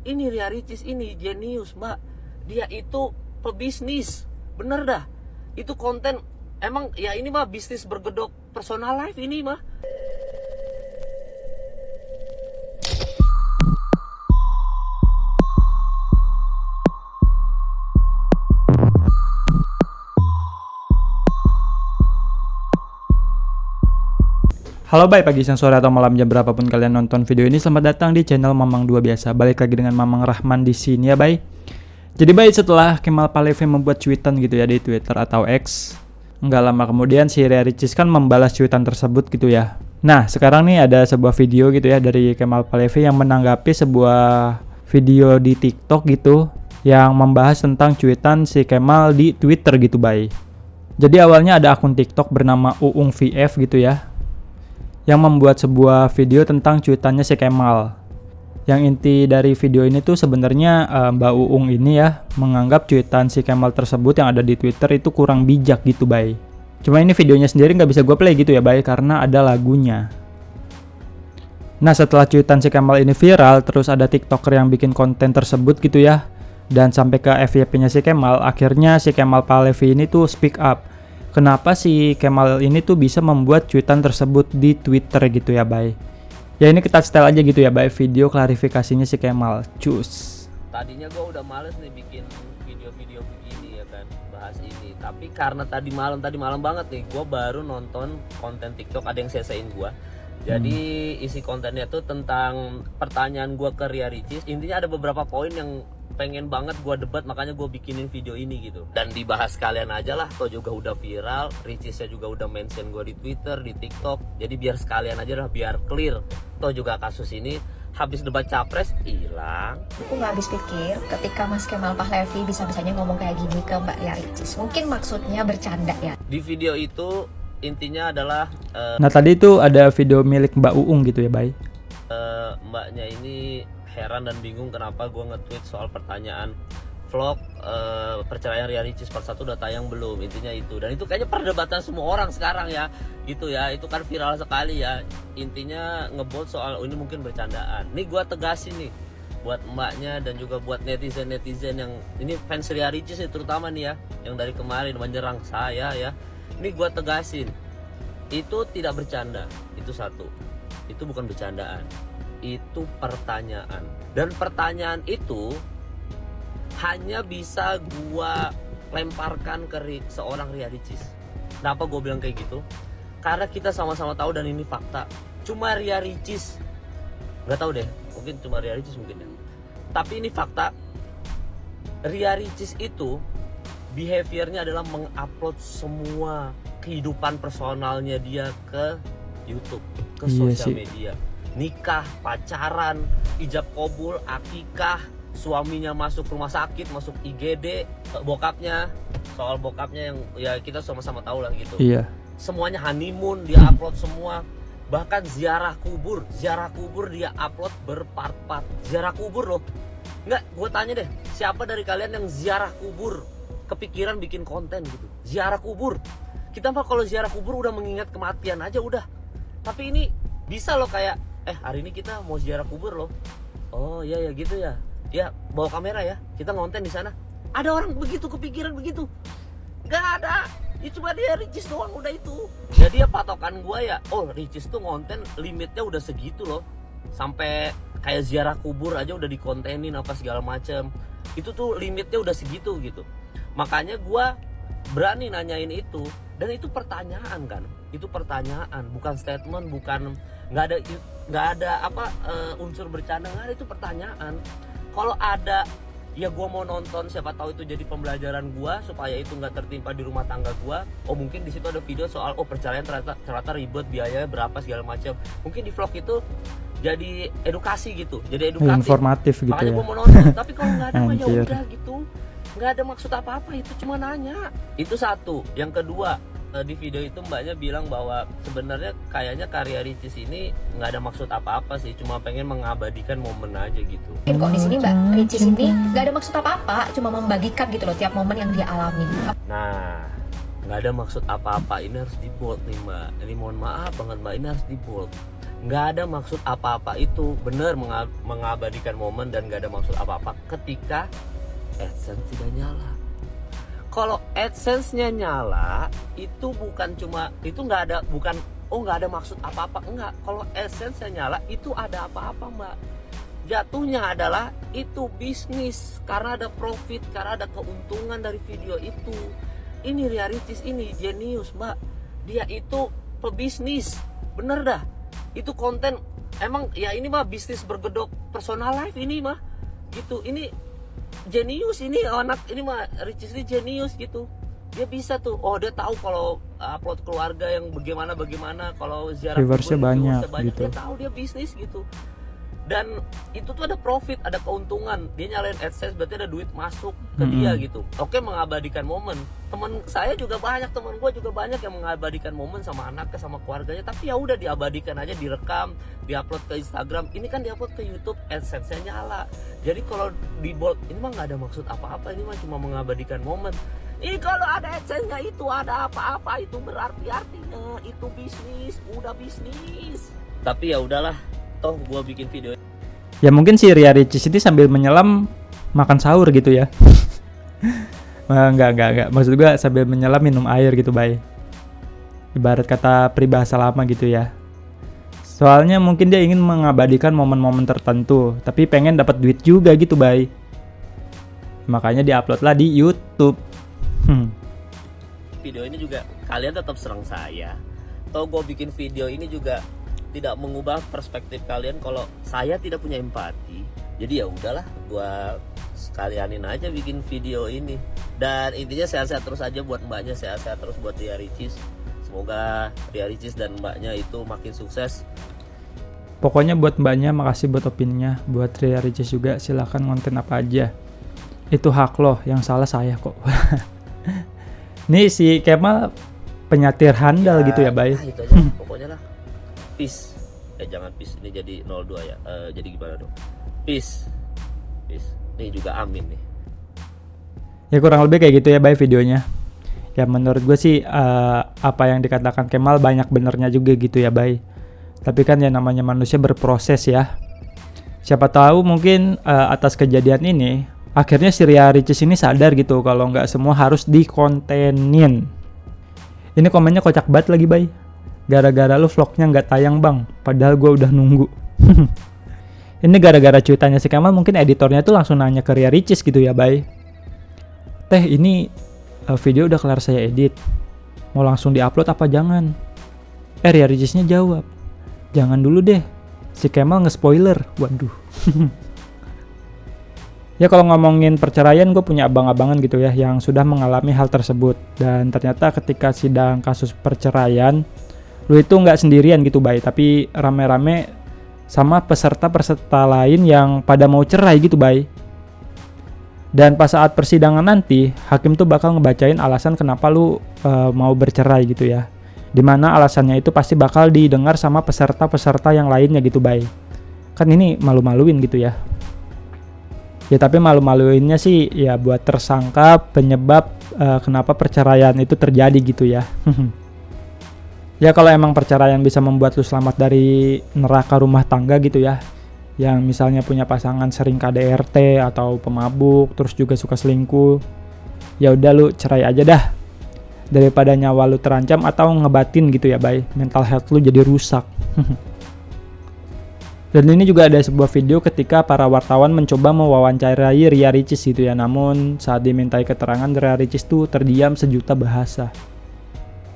Ini Ria Ricis ini jenius mbak. Dia itu pebisnis, bener dah. Itu konten, emang ya ini mah bisnis bergedok personal life ini mah. Halo baik pagi, siang, sore, atau malam jam berapapun kalian nonton video ini, selamat datang di channel Mamang 2 Biasa. Balik lagi dengan Mamang Rahman di sini ya baik. Jadi baik, setelah Kemal Palevi membuat cuitan gitu ya di Twitter atau X, nggak lama kemudian si Ria Ricis kan membalas cuitan tersebut gitu ya. Nah sekarang nih ada sebuah video gitu ya dari Kemal Palevi yang menanggapi sebuah video di TikTok gitu yang membahas tentang cuitan si Kemal di Twitter gitu baik. Jadi awalnya ada akun TikTok bernama Uung VF gitu ya, yang membuat sebuah video tentang cuitannya si Kemal. Yang inti dari video ini tuh sebenarnya Mbak Uung ini ya menganggap cuitan si Kemal tersebut yang ada di Twitter itu kurang bijak gitu bay. Cuma ini videonya sendiri nggak bisa gue play gitu ya bay karena ada lagunya. Nah setelah cuitan si Kemal ini viral, terus ada TikToker yang bikin konten tersebut gitu ya, dan sampai ke FYP-nya si Kemal, akhirnya si Kemal Palevi ini tuh speak up. Kenapa si Kemal ini tuh bisa membuat cuitan tersebut di Twitter gitu ya bay. Ya ini kita setel aja gitu ya bay video klarifikasinya si Kemal. Cus. Tadinya gue udah males nih bikin video-video begini ya kan, bahas ini. Tapi karena tadi malam banget nih, gue baru nonton konten TikTok ada yang selesaiin gue. Jadi isi kontennya tuh tentang pertanyaan gue ke Ria Ricis. Intinya ada beberapa poin yang pengen banget gue debat, makanya gue bikinin video ini gitu. Dan dibahas kalian aja lah, toh juga udah viral. Ricisnya juga udah mention gue di Twitter, di TikTok. Jadi biar sekalian aja lah, biar clear. Toh juga kasus ini habis debat capres hilang. Aku nggak habis pikir ketika Mas Kemal Palevi bisa-bisanya ngomong kayak gini ke Mbak Ria Ricis. Mungkin maksudnya bercanda ya. Di video itu intinya adalah Nah tadi itu ada video milik Mbak Uung gitu ya bay. Mbaknya ini heran dan bingung kenapa gue nge-tweet soal pertanyaan vlog perceraian Ria Ricis part 1 udah tayang belum, intinya itu. Dan itu kayaknya perdebatan semua orang sekarang ya, gitu ya, itu kan viral sekali ya. Intinya ngebot soal ini mungkin bercandaan. Nih gue tegasin nih buat mbaknya dan juga buat netizen yang ini fans Ria Ricis nih, terutama nih ya, yang dari kemarin menyerang saya ya. Nih gue tegasin, itu tidak bercanda, itu satu, itu bukan bercandaan, itu pertanyaan. Dan pertanyaan itu hanya bisa gua lemparkan ke seorang Ria Ricis. Kenapa gue bilang kayak gitu? Karena kita sama-sama tahu dan ini fakta. Cuma Ria Ricis, nggak tahu deh, mungkin cuma Ria Ricis mungkin ya. Tapi ini fakta. Ria Ricis itu behaviornya adalah mengupload semua kehidupan personalnya dia ke YouTube, ke sosial media. Nikah, pacaran, ijab kabul, akikah, suaminya masuk rumah sakit, masuk IGD, bokapnya, soal bokapnya yang ya kita sama-sama tahu lah gitu. Iya. Semuanya honeymoon dia upload semua. Bahkan ziarah kubur dia upload berpart-part. Ziarah kubur loh. Enggak, gue tanya deh, siapa dari kalian yang ziarah kubur kepikiran bikin konten gitu? Ziarah kubur. Kita mah kalau ziarah kubur udah mengingat kematian aja udah. Tapi ini bisa loh kayak hari ini kita mau ziarah kubur loh. Oh iya ya gitu ya. Ya bawa kamera ya, kita ngonten di sana. Ada orang begitu kepikiran begitu? Gak ada. Ya cuma dia Ricis doang udah itu. Jadi ya patokan gua ya, oh Ricis tuh ngonten limitnya udah segitu loh. Sampai kayak ziarah kubur aja udah dikontenin apa segala macem. Itu tuh limitnya udah segitu gitu. Makanya gua berani nanyain itu. Dan itu pertanyaan kan, itu pertanyaan, bukan statement, bukan nggak ada unsur bercanda, nggak ada, itu pertanyaan. Kalau ada ya gue mau nonton, siapa tahu itu jadi pembelajaran gue supaya itu nggak tertimpa di rumah tangga gue. Oh mungkin di situ ada video soal perceraian ternyata ribet, biayanya berapa segala macam. Mungkin di vlog itu jadi edukasi gitu, jadi edukatif, informatif gitu. makanya ya. gue mau nonton. Tapi kalau nggak ada ya udah gitu, nggak ada maksud apa-apa, itu cuma nanya. Itu satu. Yang kedua, di video itu mbaknya bilang bahwa sebenarnya kayaknya karya Ricis ini nggak ada maksud apa-apa sih, cuma pengen mengabadikan momen aja gitu. Kok di sini Mbak Ricis ini nggak ada maksud apa-apa, cuma membagikan gitu loh tiap momen yang dia alami. Nah, nggak ada maksud apa-apa, ini harus di bold nih mbak. Ini mohon maaf banget mbak, ini harus di bold. nggak ada maksud apa-apa itu, bener mengabadikan momen dan nggak ada maksud apa-apa ketika AdSense tidak nyala. Kalau AdSense-nya nyala, itu bukan cuma, itu nggak ada, bukan, oh nggak ada maksud apa-apa, enggak. Kalau AdSense-nya nyala, itu ada apa-apa, Mbak. Jatuhnya adalah itu bisnis, karena ada profit, karena ada keuntungan dari video itu. Ini Ria Ricis, ini jenius, Mbak. Dia itu pebisnis, bener dah. Itu konten, emang ya ini mah bisnis bergedok personal life ini mah, gitu. Ini jenius, ini anak ini mah Ricis ini jenius gitu. Dia bisa tuh, oh dia tahu kalau upload keluarga yang bagaimana, kalau ziarah Viewersnya banyak gitu. Dia tahu, dia bisnis gitu. Dan itu tuh ada profit, ada keuntungan. Dia nyalain AdSense berarti ada duit masuk ke dia gitu. Oke, mengabadikan momen. Teman saya juga banyak, teman gue juga banyak yang mengabadikan momen sama anaknya, sama keluarganya. Tapi ya udah diabadikan aja, direkam, diupload ke Instagram. Ini kan diupload ke YouTube, AdSense-nya nyala. Jadi kalau di bold, ini mah nggak ada maksud apa-apa. Ini mah cuma mengabadikan momen. Ini kalau ada AdSense-nya itu ada apa-apa, itu berarti artinya itu bisnis, udah bisnis. Tapi ya udahlah, toh gue bikin video. Ya mungkin si Ria Ricis ini sambil menyelam makan sahur gitu ya. Enggak. Maksud gue sambil menyelam minum air gitu, Bay. Ibarat kata peribahasa lama gitu ya. Soalnya mungkin dia ingin mengabadikan momen-momen tertentu, tapi pengen dapat duit juga gitu, Bay. Makanya diupload lah di YouTube. Video ini juga kalian tetap serang saya. Toh gue bikin video ini juga tidak mengubah perspektif kalian kalau saya tidak punya empati. Jadi ya udahlah, gua sekalianin aja bikin video ini. Dan intinya sehat-sehat terus aja buat mbaknya, sehat-sehat terus buat Ria Ricis. Semoga Ria Ricis dan mbaknya itu makin sukses. Pokoknya buat mbaknya makasih buat opininya. Buat Ria Ricis juga silahkan konten apa aja. Itu hak loh, yang salah saya kok. Nih si Kemal penyatir handal gitu ya, Bay. Itu aja pokoknya lah. Peace. Jangan peace, ini jadi 02 ya. Jadi gimana dong? Peace. Nih juga amin nih. Ya kurang lebih kayak gitu ya, Bay, videonya. Ya menurut gue sih apa yang dikatakan Kemal banyak benernya juga gitu ya, Bay. Tapi kan ya namanya manusia berproses ya. Siapa tahu mungkin atas kejadian ini akhirnya si Ria Ricis ini sadar gitu kalau nggak semua harus dikontenin. Ini komennya kocak banget lagi, Bay. Gara-gara lu vlognya nggak tayang, Bang. Padahal gue udah nunggu. Ini gara-gara cuitannya si Kemal, mungkin editornya tuh langsung nanya ke Ria Ricis gitu ya, Bay. Teh, ini video udah kelar saya edit. Mau langsung diupload apa jangan? Ria Ricisnya jawab, jangan dulu deh. Si Kemal nge-spoiler. Waduh. Ya kalau ngomongin perceraian, gue punya abang-abangan gitu ya yang sudah mengalami hal tersebut. Dan ternyata ketika sidang kasus perceraian, lu itu nggak sendirian gitu, Bay, tapi rame-rame sama peserta-peserta lain yang pada mau cerai gitu, Bay. Dan pas saat persidangan nanti, hakim tuh bakal ngebacain alasan kenapa lu mau bercerai gitu ya. Dimana alasannya itu pasti bakal didengar sama peserta-peserta yang lainnya gitu, Bay. Kan ini malu-maluin gitu ya. Ya tapi malu-maluinnya sih ya buat tersangka penyebab kenapa perceraian itu terjadi gitu ya. Ya kalau emang perceraian bisa membuat lu selamat dari neraka rumah tangga gitu ya, yang misalnya punya pasangan sering KDRT atau pemabuk, terus juga suka selingkuh, ya udah lu cerai aja dah, daripada nyawa lu terancam atau ngebatin gitu ya, Bay, mental health lu jadi rusak. Dan ini juga ada sebuah video ketika para wartawan mencoba mewawancarai Ria Ricis gitu ya, namun saat dimintai keterangan Ria Ricis tuh terdiam sejuta bahasa.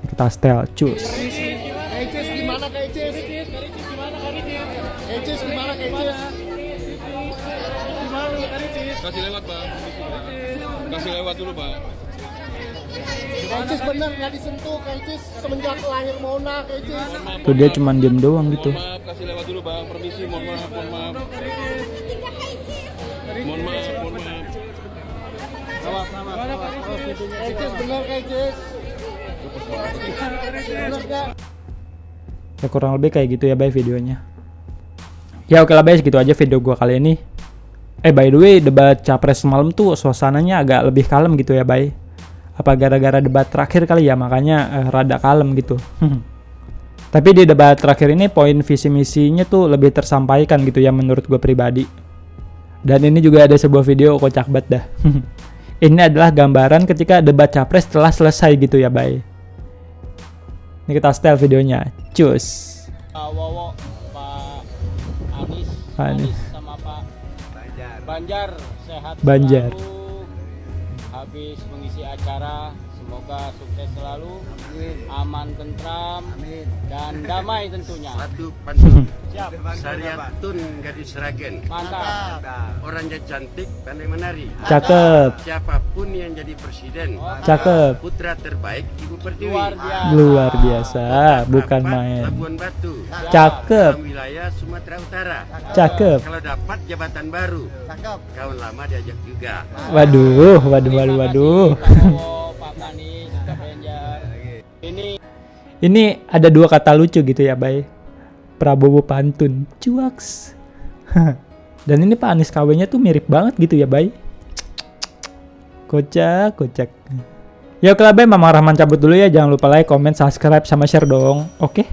Kita setel, cus. Ricis gimana Kak Ricis? Ricis gimana Kak Ricis? Gimana Kak Ricis? Kasih lewat, Bang. Kasih lewat dulu, Pak. Ricis bener nggak disentuh Kak Ricis semenjak lahir Mona Kak Ricis. Tuh dia cuma diem doang gitu. Mohon maaf, kasih lewat dulu, Bang. Permisi, mohon maaf. Mohon maaf. Ricis bener Kak Ricis. Bener gak? Ya kurang lebih kayak gitu ya, Bay, videonya. Ya oke lah, Bay, segitu aja video gua kali ini. By the way, debat capres semalam tuh suasananya agak lebih kalem gitu ya, Bay. Apa gara-gara debat terakhir kali ya, makanya rada kalem gitu. Tapi di debat terakhir ini poin visi misinya tuh lebih tersampaikan gitu ya menurut gue pribadi. Dan ini juga ada sebuah video kocak banget dah. Ini adalah gambaran ketika debat capres telah selesai gitu ya, Bay. Ini kita setel videonya. Cus. Wowo, Pak Anies, Pak Anies. sama Pak Banjar sehat Banjar. selalu. Habis mengisi acara, semoga sukses selalu, aman, tentram, dan damai tentunya. Satu pantun Siap, Syariatun gadis Sragen. mantap. Orangnya cantik, pandai menari. Cakep. Siapapun yang jadi presiden, Cakep. putra terbaik Ibu Pertiwi. Luar biasa. Luar biasa, bukan Dapat main. Labuan Batu. Cakep. Dalam wilayah Sumatera Utara. Cakep. Kalau dapat jabatan baru, kawan lama diajak juga. Waduh, waduh. Terima kasih, Pak Wowo, Pak Anies, Pak Banjar. Ini ada dua kata lucu gitu ya, Bay. Prabowo pantun, cuaks. Dan ini Pak Anies KW-nya tuh mirip banget gitu ya, Bay. Kocak. Ya oke lah, Bay, Mamang Rahman cabut dulu ya. Jangan lupa like, comment, subscribe, sama share dong. Oke?